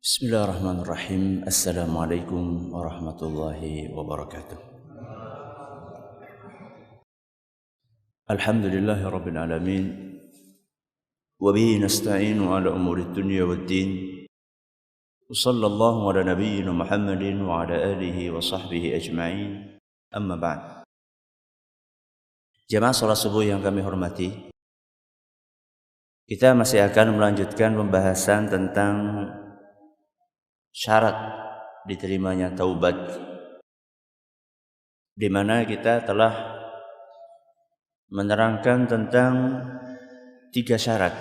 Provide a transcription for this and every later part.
Bismillahirrahmanirrahim. Assalamualaikum warahmatullahi wabarakatuh. Alhamdulillahi rabbil alamin. Wa bihi nasta'inu ala umuri dunya waddin. Wa sallallahu ala nabiyyina Muhammadin wa ala alihi wa sahbihi ajma'in. Amma ba'd. Jamaah salat subuh yang kami hormati, kita masih akan melanjutkan pembahasan tentang syarat diterimanya taubat, di mana kita telah menerangkan tentang 3 syarat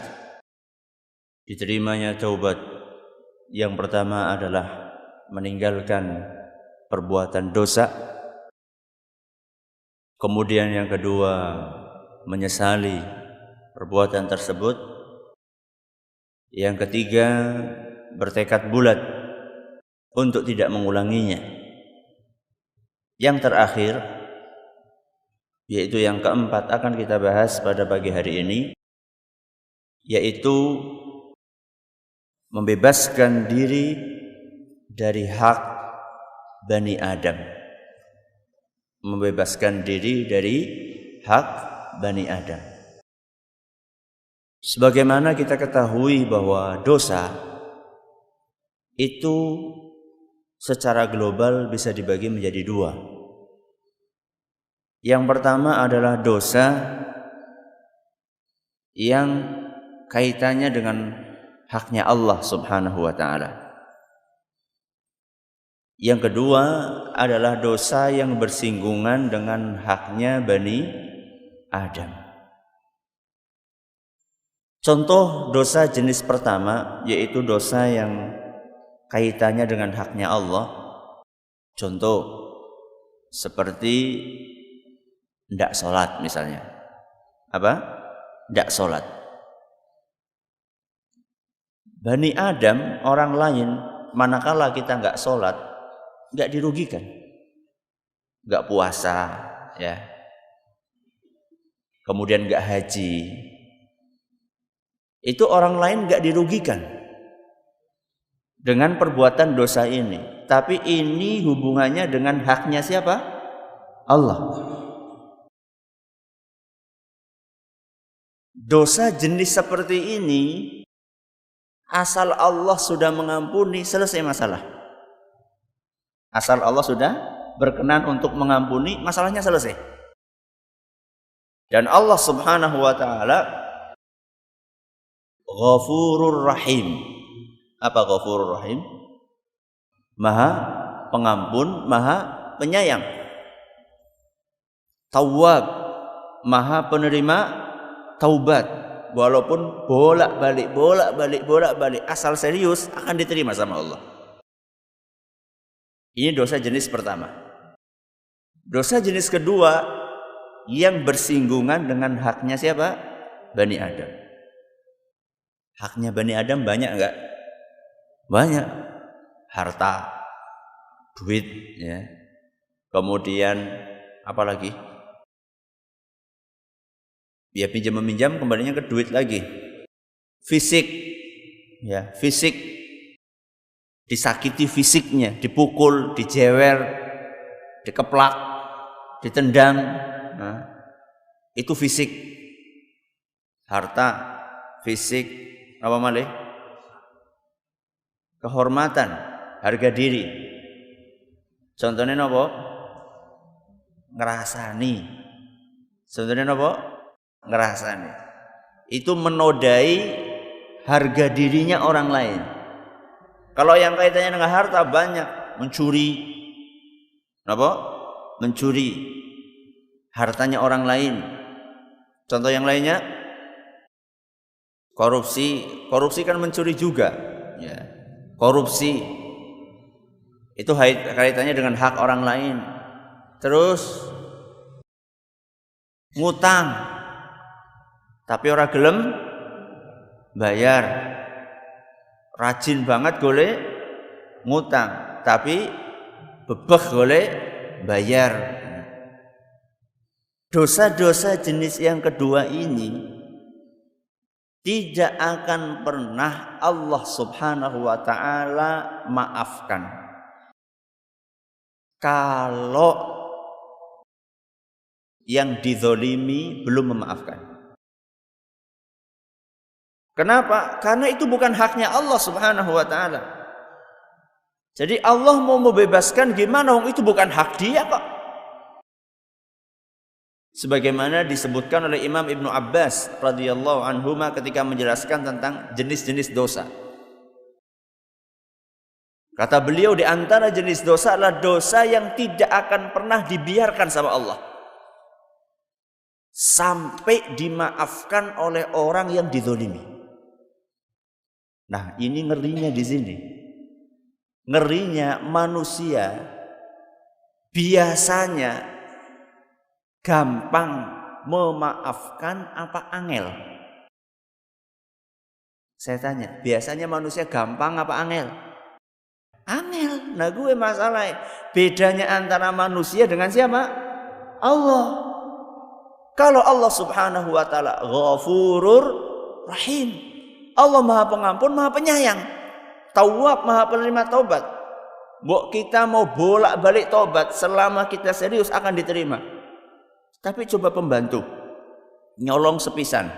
diterimanya taubat. Yang pertama adalah meninggalkan perbuatan dosa. Kemudian yang kedua, menyesali perbuatan tersebut. Yang ketiga, bertekad bulat untuk tidak mengulanginya. Yang terakhir, yaitu yang keempat, akan kita bahas pada pagi hari ini, yaitu membebaskan diri dari hak Bani Adam. Membebaskan diri dari hak Bani Adam. Sebagaimana kita ketahui bahwa dosa itu secara global bisa dibagi menjadi 2. Yang pertama adalah dosa yang kaitannya dengan haknya Allah Subhanahu wa ta'ala. Yang kedua adalah dosa yang bersinggungan dengan haknya Bani Adam. Contoh dosa jenis pertama yaitu dosa yang kaitannya dengan haknya Allah. Contoh seperti tidak sholat misalnya. Apa? Tidak sholat. Bani Adam, orang lain, manakala kita nggak sholat, nggak dirugikan. Nggak puasa, ya. Kemudian nggak haji. Itu orang lain nggak dirugikan dengan perbuatan dosa ini. Tapi ini hubungannya dengan haknya siapa? Allah. Dosa jenis seperti ini, asal Allah sudah mengampuni, selesai masalah. Asal Allah sudah berkenan untuk mengampuni, masalahnya selesai. Dan Allah Subhanahu wa ta'ala Ghafurur Rahim. Apa Ghafurur Rahim? Maha pengampun, maha penyayang. Tawwab, maha penerima taubat. Walaupun bolak-balik, asal serius akan diterima sama Allah. Ini dosa jenis pertama. Dosa jenis kedua yang bersinggungan dengan haknya siapa? Bani Adam. Haknya Bani Adam banyak enggak? Banyak. Harta, duit, ya. Kemudian apa lagi? Ya, pinjam meminjam kembalinya ke duit lagi. Fisik, ya, fisik. Disakiti fisiknya, dipukul, dijewer, dikeplak, ditendang. Nah, itu fisik. Harta, fisik, apa malih? Kehormatan, harga diri. Contohnya apa? Ngerasani. Contohnya apa? Ngerasani. Itu menodai harga dirinya orang lain. Kalau yang kaitannya dengan harta banyak, mencuri. Apa? Mencuri hartanya orang lain. Contoh yang lainnya, korupsi. Korupsi kan mencuri juga, ya. Korupsi itu kaitannya dengan hak orang lain. Terus ngutang tapi orang gelem bayar. Rajin banget golek ngutang tapi bebek golek bayar. Dosa-dosa jenis yang kedua ini tidak akan pernah Allah Subhanahu wa ta'ala maafkan kalau yang dizolimi belum memaafkan. Kenapa? Karena itu bukan haknya Allah Subhanahu wa ta'ala. Jadi Allah mau membebaskan gimana? Itu bukan hak dia kok. Sebagaimana disebutkan oleh Imam Ibnu Abbas radhiyallahu anhuma ketika menjelaskan tentang jenis-jenis dosa. Kata beliau, di antara jenis dosa adalah dosa yang tidak akan pernah dibiarkan sama Allah sampai dimaafkan oleh orang yang dizolimi. Nah, ini ngerinya di sini. Ngerinya manusia biasanya gampang memaafkan apa angel? Saya tanya, biasanya manusia gampang apa angel? Angel. Nah, gue masalah bedanya antara manusia dengan siapa? Allah. Kalau Allah Subhanahu wa ta'ala Ghafurur Rahim, Allah Maha Pengampun, Maha Penyayang, Tawwab, Maha Penerima taubat. Kita mau bolak-balik taubat, selama kita serius akan diterima. Tapi coba pembantu nyolong sepisan,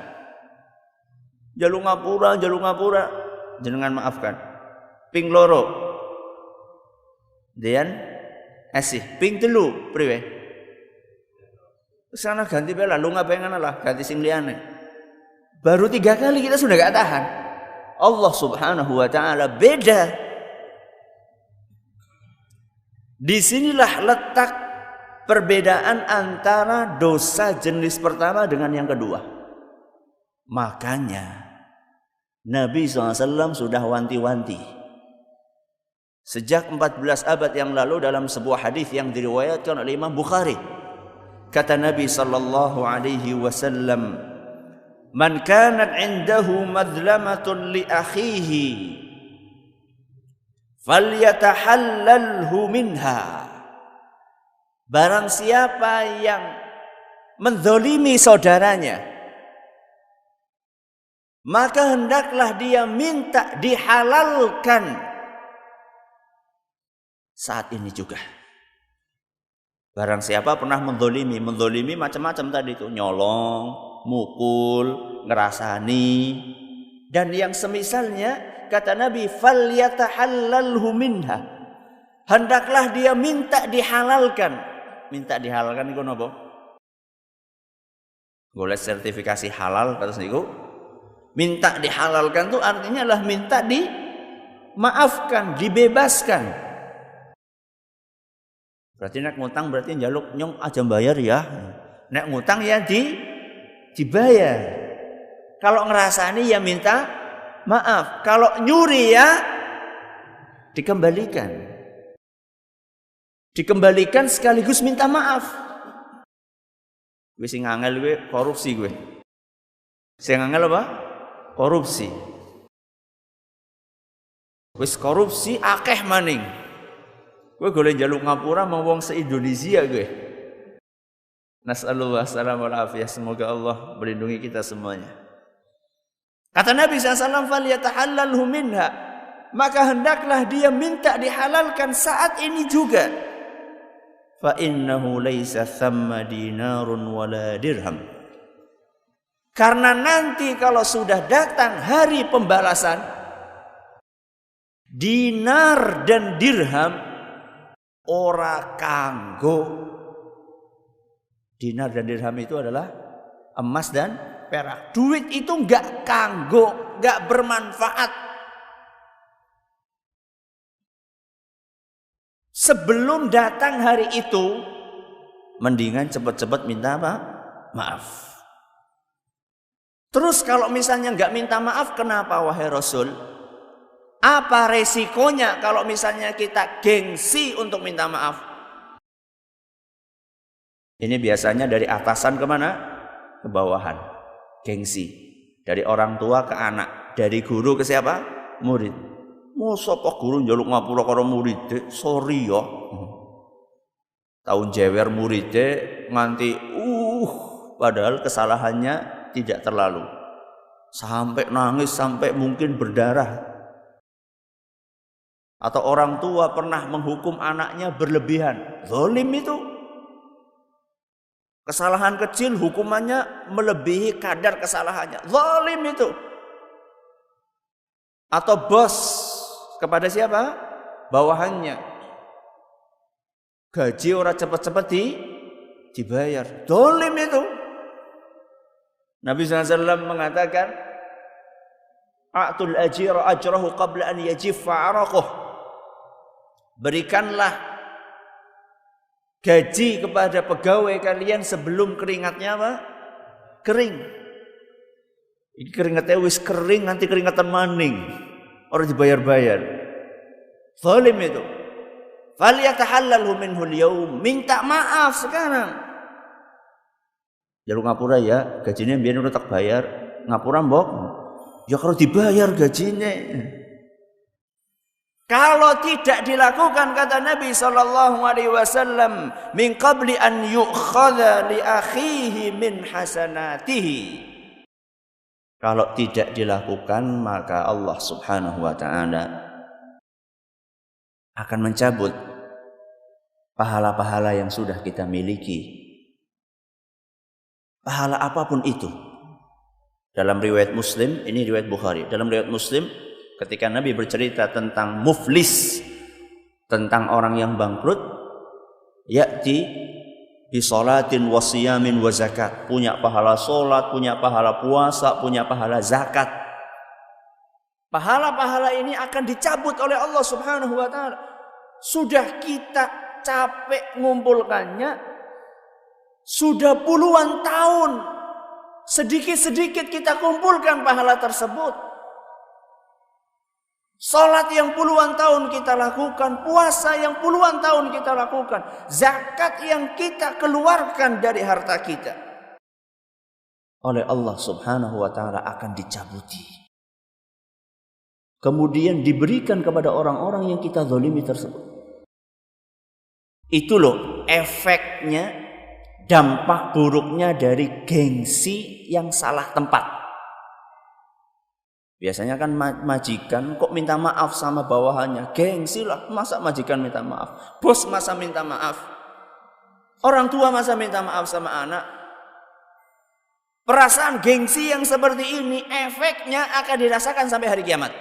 jaluk ngapura, jenengan maafkan. Ping loro Dian asih ping telu priwe sana ganti bela lu ngapain lah ganti sing liyane. Baru 3 kali kita sudah gak tahan. Allah Subhanahu wa ta'ala beda. Disinilah letak perbedaan antara dosa jenis pertama dengan yang kedua. Makanya Nabi SAW sudah wanti-wanti sejak 14 abad yang lalu dalam sebuah hadis yang diriwayatkan oleh Imam Bukhari. Kata Nabi sallallahu alaihi wasallam, "Man kanat 'indahu madlamatun li akhihi falyatahallalhu minha." Barang siapa yang menzalimi saudaranya, maka hendaklah dia minta dihalalkan saat ini juga. Barang siapa pernah menzalimi macam-macam tadi itu, nyolong, mukul, ngerasani, dan yang semisalnya, kata Nabi, falyatahallalhu minha. Hendaklah dia minta dihalalkan. Minta dihalalkan itu apa? Boleh sertifikasi halal kata niku. Minta dihalalkan itu artinya adalah minta dimaafkan, dibebaskan. Berarti nek ngutang berarti njaluk nyong aja bayar ya. Nek ngutang ya dibayar. Kalau ngerasani ya minta maaf. Kalau nyuri ya dikembalikan. Dikembalikan sekaligus minta maaf. Gue sing angel gue korupsi gue. Sing angel apa? Korupsi. Wis korupsi akeh maning. Gue golek njaluk ngapura mau wong se-Indonesia gue. Nasallallahu alaihi wasallam, semoga Allah melindungi kita semuanya. Kata Nabi SAW, "Falyatahallalhu minha." Maka hendaklah dia minta dihalalkan saat ini juga. Fa innahu laisa thamma dinarun wala dirham. Karena nanti kalau sudah datang hari pembalasan, dinar dan dirham ora kanggo. Dinar dan dirham itu adalah emas dan perak. Duit itu enggak kanggo, enggak bermanfaat. Sebelum datang hari itu, mendingan cepat-cepat minta maaf. Terus kalau misalnya enggak minta maaf, kenapa wahai Rasul? Apa resikonya kalau misalnya kita gengsi untuk minta maaf? Ini biasanya dari atasan kemana? Ke bawahan. Gengsi. Dari orang tua ke anak. Dari guru ke siapa? Murid. Mosok kok guru njaluk ngapura karo murid? Sorry ya. Tahun jewer murid nganti padahal kesalahannya tidak terlalu. sampai nangis, sampai mungkin berdarah. Atau orang tua pernah menghukum anaknya berlebihan. Zalim itu. Kesalahan kecil hukumannya melebihi kadar kesalahannya. Zalim itu. Atau bos kepada siapa? Bawahannya. Gaji orang cepat-cepat dibayar. Zalim itu. Nabi SAW mengatakan, A'tul ajira ajrahu qabla an yajiffa araquh. Berikanlah gaji kepada pegawai kalian sebelum keringatnya apa? Kering. Ini keringatnya wis kering, nanti keringatan maning. Orang dibayar-bayar. Zalim itu. Falyatahallalhu minhu al-yawm. Minta maaf sekarang. Jalur ngapura ya, gajinya biar udah tak bayar. Ngapura mbok. Ya kalau dibayar gajinya. Kalau tidak dilakukan kata Nabi SAW, min qabli an yu'khadha li akhihi min hasanatihi. Kalau tidak dilakukan maka Allah Subhanahu wa taala akan mencabut pahala-pahala yang sudah kita miliki. Pahala apapun itu. Dalam riwayat Muslim, ini riwayat Bukhari. Dalam riwayat Muslim, ketika Nabi bercerita tentang muflis, tentang orang yang bangkrut, ya'ti bi sholatin wa siyamin wa zakat, punya pahala salat, punya pahala puasa, punya pahala zakat. Pahala-pahala ini akan dicabut oleh Allah Subhanahu wa taala. Sudah kita capek ngumpulkannya, sudah puluhan tahun, sedikit-sedikit kita kumpulkan pahala tersebut. Salat yang puluhan tahun kita lakukan, puasa yang puluhan tahun kita lakukan, zakat yang kita keluarkan dari harta kita, oleh Allah Subhanahu wa taala akan dicabuti. Kemudian diberikan kepada orang-orang yang kita zalimi tersebut. Itu loh efeknya, dampak buruknya dari gengsi yang salah tempat. Biasanya kan majikan kok minta maaf sama bawahannya. Gengsi lah, masa majikan minta maaf? Bos masa minta maaf? Orang tua masa minta maaf sama anak? Perasaan gengsi yang seperti ini efeknya akan dirasakan sampai hari kiamat.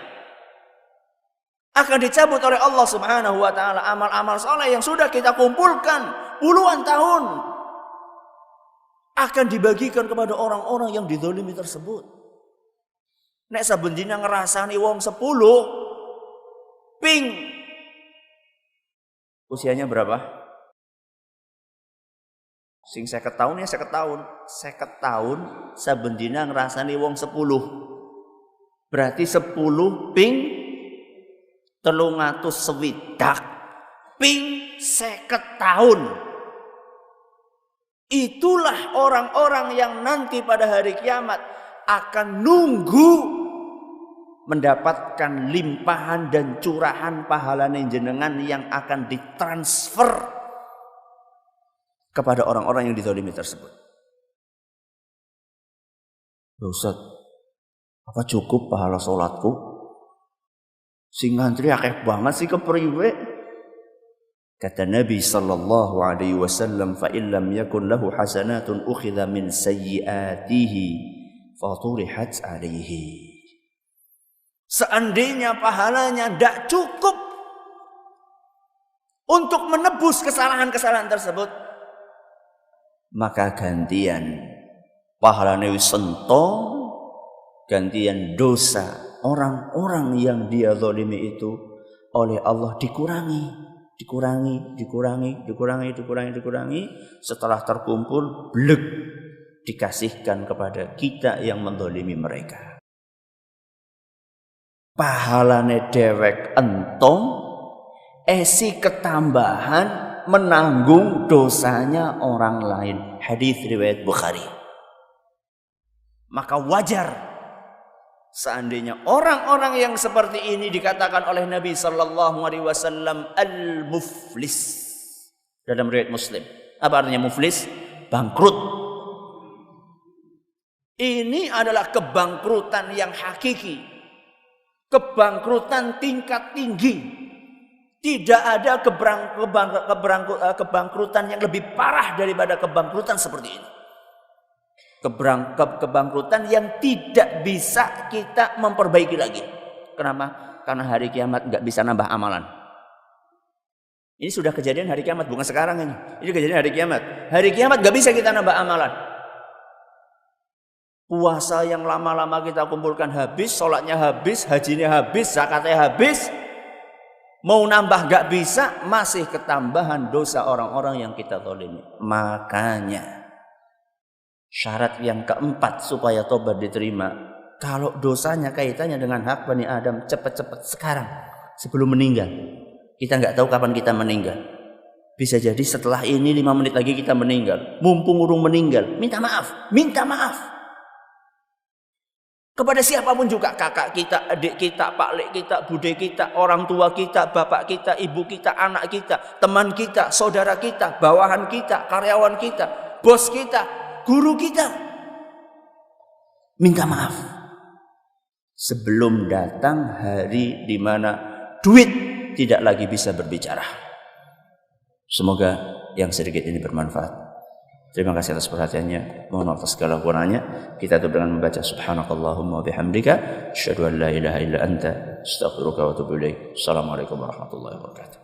Akan dicabut oleh Allah Subhanahu wa taala amal-amal saleh yang sudah kita kumpulkan puluhan tahun. Akan dibagikan kepada orang-orang yang dizalimi tersebut. Nek saben dina ngrasani wong 10 ping. Usianya berapa? Sing 50 tahun ya 50 tahun. 50 tahun saben dina ngrasani wong 10. Berarti 10 ping 360 ping 50 tahun. Itulah orang-orang yang nanti pada hari kiamat akan nunggu mendapatkan limpahan dan curahan pahala jenengan yang akan ditransfer kepada orang-orang yang dizalimi tersebut. Ustaz, apa cukup pahala sholatku? Sing ngantri akeh banget sih kepriwe? Kata Nabi sallallahu alaihi wasallam, fa illam yakun lahu hasanatun ukhidha min sayyiatihi faturihat alaihi. Seandainya pahalanya tidak cukup untuk menebus kesalahan-kesalahan tersebut, maka gantian pahalanya wis sentong, gantian dosa orang-orang yang dia zalimi itu oleh Allah dikurangi. Setelah terkumpul, blek, dikasihkan kepada kita yang menzalimi mereka. Pahalane dewek entong, esi ketambahan menanggung dosanya orang lain. Hadis riwayat Bukhari. Maka wajar seandainya orang-orang yang seperti ini dikatakan oleh Nabi sallallahu alaihi wasallam al-muflis dalam riwayat Muslim. Apa artinya muflis? Bangkrut. Ini adalah kebangkrutan yang hakiki. Kebangkrutan tingkat tinggi. Tidak ada kebangkrutan yang lebih parah daripada kebangkrutan seperti ini. Kebangkrutan yang tidak bisa kita memperbaiki lagi. Kenapa? Karena hari kiamat nggak bisa nambah amalan. Ini sudah kejadian hari kiamat, bukan sekarang ini. Ini kejadian hari kiamat. Hari kiamat nggak bisa kita nambah amalan. Puasa yang lama-lama kita kumpulkan habis, sholatnya habis, hajinya habis, zakatnya habis. Mau nambah nggak bisa, masih ketambahan dosa orang-orang yang kita zalimi. Makanya syarat yang keempat supaya tobat diterima. Kalau dosanya kaitannya dengan hak Bani Adam, cepat-cepat sekarang sebelum meninggal. Kita nggak tahu kapan kita meninggal. Bisa jadi setelah ini 5 menit lagi kita meninggal. Mumpung urung meninggal, minta maaf, minta maaf. Kepada siapapun juga, kakak kita, adik kita, paklik kita, bude kita, orang tua kita, bapak kita, ibu kita, anak kita, teman kita, saudara kita, bawahan kita, karyawan kita, bos kita, guru kita. Minta maaf. Sebelum datang hari di mana duit tidak lagi bisa berbicara. Semoga yang sedikit ini bermanfaat. Terima kasih atas perhatiannya. Mohon maaf atas segala kurangnya. Kita tutup dengan membaca subhanakallahumma wa bihamdika asyhadu an la ilaha illa anta astaghfiruka wa atubu ilaik. Assalamualaikum warahmatullahi wabarakatuh.